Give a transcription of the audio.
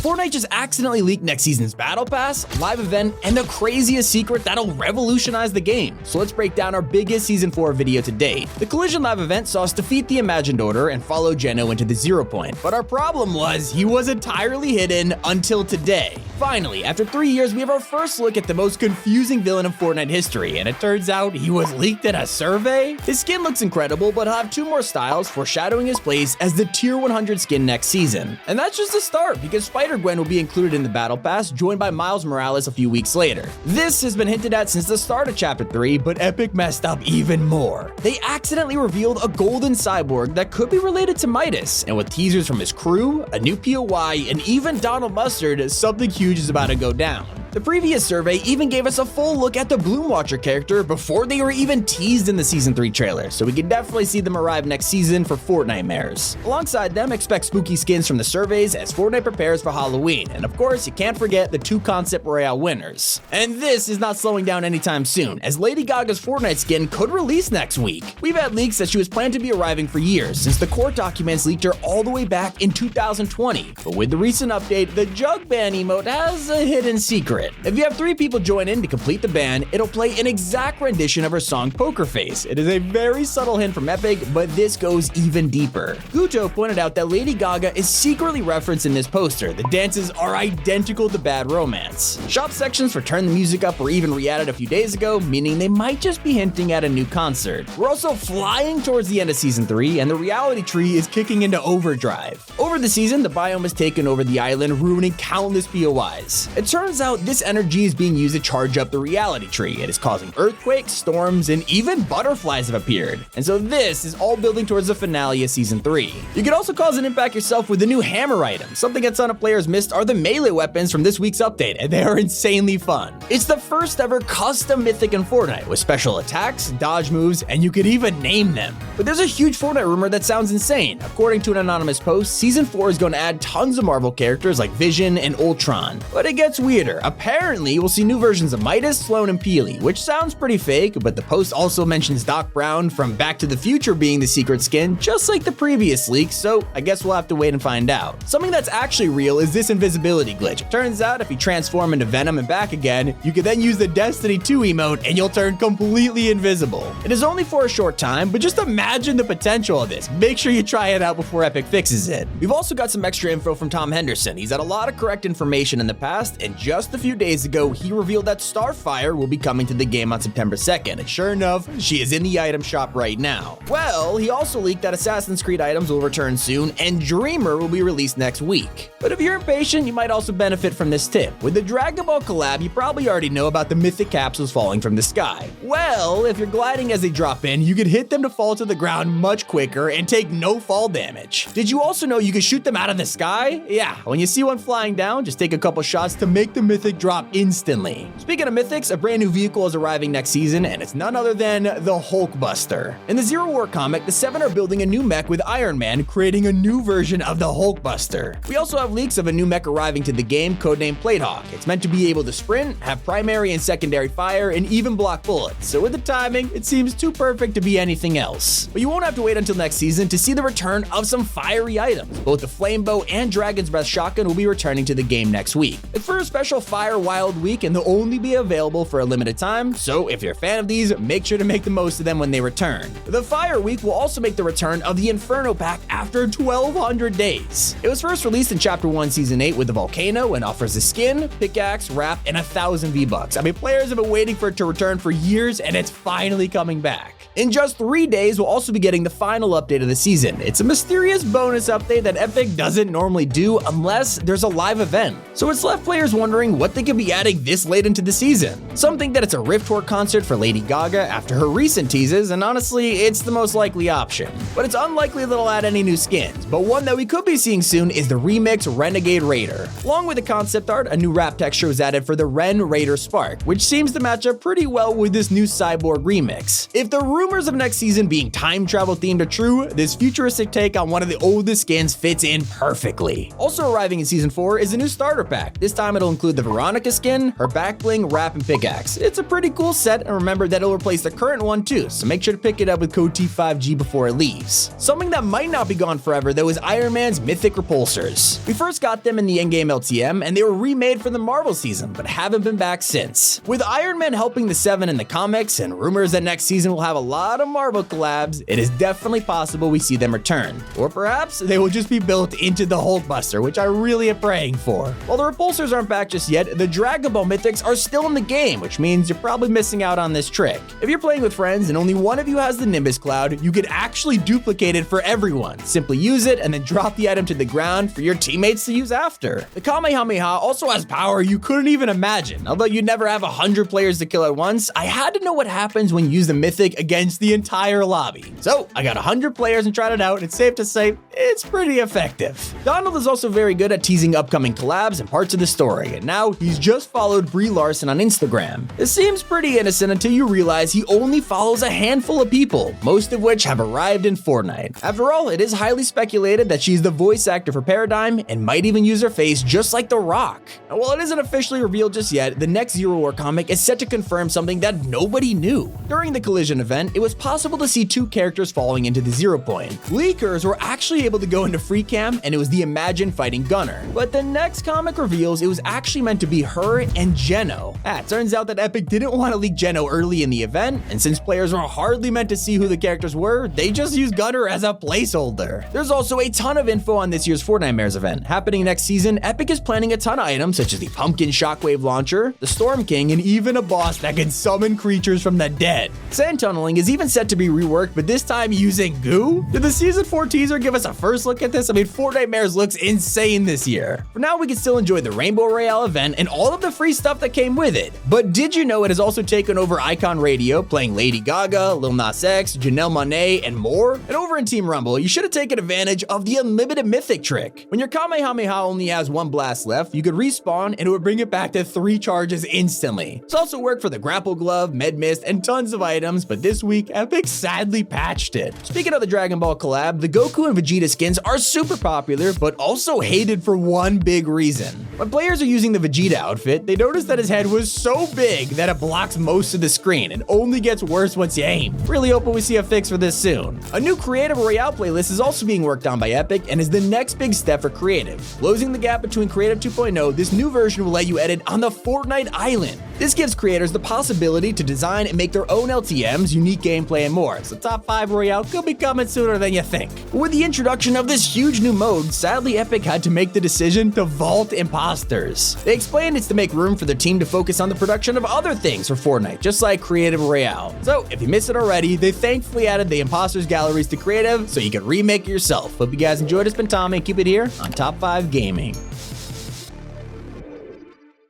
Fortnite just accidentally leaked next season's Battle Pass, live event, and the craziest secret that'll revolutionize the game. So let's break down our biggest Season 4 video to date. The Collision live event saw us defeat the Imagined Order and follow Geno into the Zero Point, but our problem was he was entirely hidden until today. Finally, after 3 years, we have our first look at the most confusing villain in Fortnite history, and it turns out he was leaked in a survey? His skin looks incredible, but he'll have 2 more styles, foreshadowing his place as the Tier 100 skin next season. And that's just the start, because Spider-Gwen will be included in the Battle Pass, joined by Miles Morales a few weeks later. This has been hinted at since the start of Chapter 3, but Epic messed up even more. They accidentally revealed a golden cyborg that could be related to Midas, and with teasers from his crew, a new POI, and even Donald Mustard, something huge is about to go down. The previous survey even gave us a full look at the Bloom Watcher character before they were even teased in the Season 3 trailer, so we can definitely see them arrive next season for Fortnitemares. Alongside them, expect spooky skins from the surveys as Fortnite prepares for Halloween, and of course, you can't forget the 2 concept Royale winners. And this is not slowing down anytime soon, as Lady Gaga's Fortnite skin could release next week. We've had leaks that she was planned to be arriving for years, since the court documents leaked her all the way back in 2020. But with the recent update, the Jug Band emote has a hidden secret. If you have 3 people join in to complete the ban, it'll play an exact rendition of her song Poker Face. It is a very subtle hint from Epic, but this goes even deeper. Guto pointed out that Lady Gaga is secretly referenced in this poster. The dances are identical to Bad Romance. Shop sections for Turn the Music Up were even re-added a few days ago, meaning they might just be hinting at a new concert. We're also flying towards the end of Season 3, and the reality tree is kicking into overdrive. Over the season, the biome has taken over the island, ruining countless POIs. It turns out this energy is being used to charge up the reality tree. It is causing earthquakes, storms, and even butterflies have appeared. And so this is all building towards the finale of Season 3. You could also cause an impact yourself with the new hammer item. Something that a ton of players missed are the melee weapons from this week's update, and they are insanely fun. It's the first ever custom mythic in Fortnite, with special attacks, dodge moves, and you could even name them. But there's a huge Fortnite rumor that sounds insane. According to an anonymous post, Season 4 is going to add tons of Marvel characters like Vision and Ultron. But it gets weirder. Apparently, we'll see new versions of Midas, Sloan, and Peely, which sounds pretty fake, but the post also mentions Doc Brown from Back to the Future being the secret skin, just like the previous leak, so I guess we'll have to wait and find out. Something that's actually real is this invisibility glitch. It turns out if you transform into Venom and back again, you can then use the Destiny 2 emote and you'll turn completely invisible. It is only for a short time, but just imagine the potential of this. Make sure you try it out before Epic fixes it. We've also got some extra info from Tom Henderson. He's had a lot of correct information in the past, and just a few days ago, he revealed that Starfire will be coming to the game on September 2nd, and sure enough, she is in the item shop right now. Well, he also leaked that Assassin's Creed items will return soon, and Dreamer will be released next week. But if you're impatient, you might also benefit from this tip. With the Dragon Ball collab, you probably already know about the mythic capsules falling from the sky. Well, if you're gliding as they drop in, you can hit them to fall to the ground much quicker and take no fall damage. Did you also know you can shoot them out of the sky? Yeah, when you see one flying down, just take a couple shots to make the mythic drop instantly. Speaking of mythics, a brand new vehicle is arriving next season, and it's none other than the Hulkbuster. In the Zero War comic, the Seven are building a new mech with Iron Man, creating a new version of the Hulkbuster. We also have leaks of a new mech arriving to the game, codenamed Platehawk. It's meant to be able to sprint, have primary and secondary fire, and even block bullets. So with the timing, it seems too perfect to be anything else. But you won't have to wait until next season to see the return of some fiery items. Both the Flame Bow and Dragon's Breath Shotgun will be returning to the game next week. It's for a special Fire Wild week, and they'll only be available for a limited time, so if you're a fan of these, make sure to make the most of them when they return. The Fire Week will also make the return of the Inferno Pack after 1,200 days. It was first released in Chapter 1 Season 8 with the Volcano and offers a skin, pickaxe, wrap, and 1,000 V-Bucks. I mean, players have been waiting for it to return for years, and it's finally coming back. In just 3 days, we'll also be getting the final update of the season. It's a mysterious bonus update that Epic doesn't normally do unless there's a live event. So it's left players wondering what they could be adding this late into the season. Some think that it's a Rift Tour concert for Lady Gaga after her recent teases, and honestly, it's the most likely option. But it's unlikely that it'll add any new skins. But one that we could be seeing soon is the remix Renegade Raider. Along with the concept art, a new wrap texture was added for the Ren Raider Spark, which seems to match up pretty well with this new Cyborg remix. If the rumors of next season being time travel themed are true, this futuristic take on one of the oldest skins fits in perfectly. Also arriving in Season 4 is a new starter pack. This time it'll include the variety Veronica skin, her back bling, wrap, and pickaxe. It's a pretty cool set, and remember that it'll replace the current one too, so make sure to pick it up with code T5G before it leaves. Something that might not be gone forever though is Iron Man's Mythic repulsors. We first got them in the in-game LTM, and they were remade for the Marvel season, but haven't been back since. With Iron Man helping the Seven in the comics, and rumors that next season will have a lot of Marvel collabs, it is definitely possible we see them return. Or perhaps they will just be built into the Hulkbuster, which I really am praying for. While the repulsors aren't back just yet, the Dragon Ball Mythics are still in the game, which means you're probably missing out on this trick. If you're playing with friends and only one of you has the Nimbus Cloud, you could actually duplicate it for everyone. Simply use it and then drop the item to the ground for your teammates to use after. The Kamehameha also has power you couldn't even imagine. Although you'd never have 100 players to kill at once, I had to know what happens when you use the Mythic against the entire lobby. So I got 100 players and tried it out, and it's safe to say it's pretty effective. Donald is also very good at teasing upcoming collabs and parts of the story, and now he's just followed Brie Larson on Instagram. It seems pretty innocent until you realize he only follows a handful of people, most of which have arrived in Fortnite. After all, it is highly speculated that she's the voice actor for Paradigm and might even use her face just like The Rock. And while it isn't officially revealed just yet, the next Zero War comic is set to confirm something that nobody knew. During the Collision event, it was possible to see two characters falling into the Zero Point. Leakers were actually able to go into free cam, and it was the Imagine fighting Gunner. But the next comic reveals it was actually meant to be her and Geno. It turns out that Epic didn't want to leak Geno early in the event, and since players were hardly meant to see who the characters were, they just used Gunner as a placeholder. There's also a ton of info on this year's Fortnitemares event. Happening next season, Epic is planning a ton of items such as the Pumpkin Shockwave Launcher, the Storm King, and even a boss that can summon creatures from the dead. Sand tunneling is even set to be reworked, but this time using goo? Did the Season 4 teaser give us a first look at this? I mean, Fortnitemares looks insane this year. For now, we can still enjoy the Rainbow Royale event and all of the free stuff that came with it. But did you know it has also taken over Icon Radio, playing Lady Gaga, Lil Nas X, Janelle Monáe, and more? And over in Team Rumble, you should have taken advantage of the unlimited Mythic trick. When your Kamehameha only has one blast left, you could respawn and it would bring it back to 3 charges instantly. It's also worked for the Grapple Glove, Med Mist, and tons of items, but this week, Epic sadly patched it. Speaking of the Dragon Ball collab, the Goku and Vegeta skins are super popular, but also hated for one big reason. When players are using the Vegeta outfit, they notice that his head was so big that it blocks most of the screen and only gets worse once you aim. Really hoping we see a fix for this soon. A new Creative Royale playlist is also being worked on by Epic and is the next big step for Creative. Closing the gap between Creative 2.0, this new version will let you edit on the Fortnite Island. This gives creators the possibility to design and make their own LTMs, unique gameplay, and more, so Top 5 Royale could be coming sooner than you think. But with the introduction of this huge new mode, sadly Epic had to make the decision to vault imposters. They explained it's to make room for their team to focus on the production of other things for Fortnite, just like Creative Royale. So if you missed it already, they thankfully added the imposters galleries to Creative so you can remake it yourself. Hope you guys enjoyed. It's been Tommy, keep it here on Top 5 Gaming.